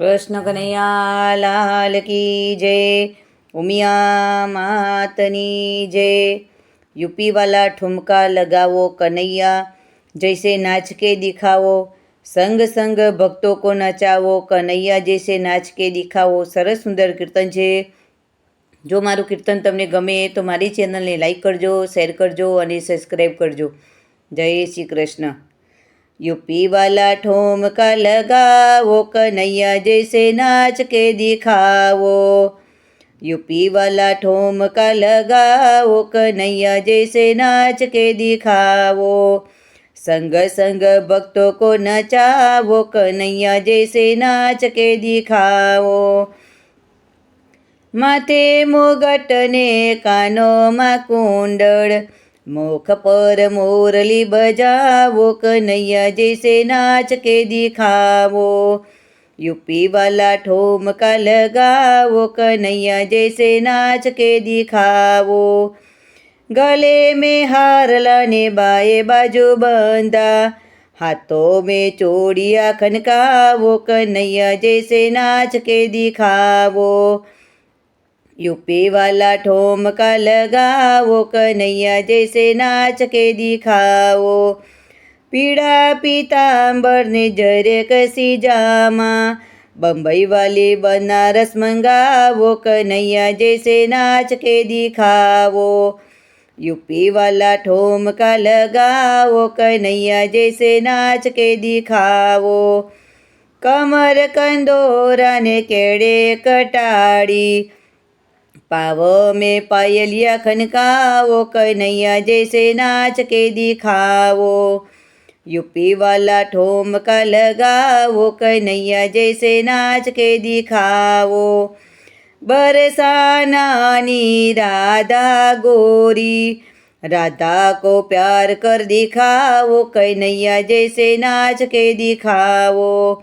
कृष्ण कन्हैया लाल की जय। उमिया मातनी जय। यूपी वाला ठुमका लगाओ कन्हैया, जैसे नाच के दिखाओ। संग संग भक्तों को नचाવો कन्हैया, जैसे नाच के दिखाओ। સરસ સુંદર કીર્તન છે। જો મારું કીર્તન તમને ગમે તો મારી ચેનલને લાઈક કરજો, શેર કરજો અને સબસ્ક્રાઈબ કરજો। જય શ્રી કૃષ્ણ। यूपी वाला ठुमका लगाओ कन्हैया, जैसे नाच के दिखाओ। यूपी वाला ठुमका लगाओ कन्हैया, जैसे नाच के दिखाओ। संग संग भक्तों को नचाओ कन्हैया, जैसे नाच के दिखाओ। माथे मुगट ने कानों में कुंडल, मुख पर मुरली बजाओ कन्हैया, जैसे नाच के दिखाओ। यूपी वाला ठुमका लगाओ कन्हैया, जैसे नाच के दिखाओ। गले में हार लाने बाएं बाजू बंधा, हाथों में चूड़ियाँ खनकाओ कन्हैया, जैसे नाच के दिखाओ। यूपी वाला ठुमका लगाओ कन्हैया, जैसे नाच के दिखाओ। पीड़ा पीतांबर ने जरे कसी जामा, बम्बई वाली बनारस मंगाओ कन्हैया, जैसे नाच के दिखाओ। यूपी वाला ठुमका लगाओ कन्हैया, जैसे नाच के दिखाओ। कमर कंदोरा ने केड़े कटाड़ी, पाँव में पायलिया खनकाओ कन्हैया, जैसे नाच के दिखाओ। यूपी वाला ठुमका लगाओ कन्हैया, जैसे नाच के दिखाओ। बरसानानी राधा गोरी, राधा को प्यार कर दिखाओ कन्हैया, जैसे नाच के दिखाओ।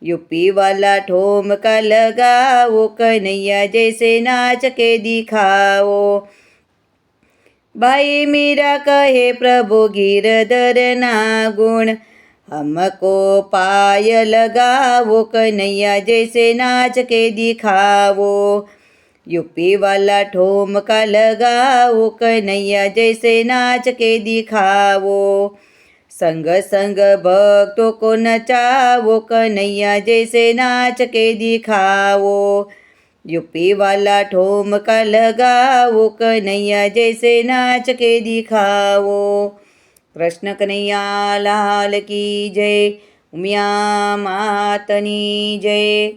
यूपी वाला ठुमका लगाओ कन्हैया, जैसे नाच के दिखाओ। भाई मीरा कहे प्रभु गिरधर ना गुण, हमको पाय लगाओ कन्हैया, जैसे नाच के दिखाओ। यूपी वाला ठुमका लगाओ कन्हैया, जैसे नाच के दिखाओ। संग संग भक्तों को नचाओ कन्हैया, जैसे नाच के दिखाओ। यूपी वाला ठुमका लगाओ कन्हैया, जैसे नाच के दिखाओ। कृष्ण कन्हैया लाल की जय। उमिया मातनी जय।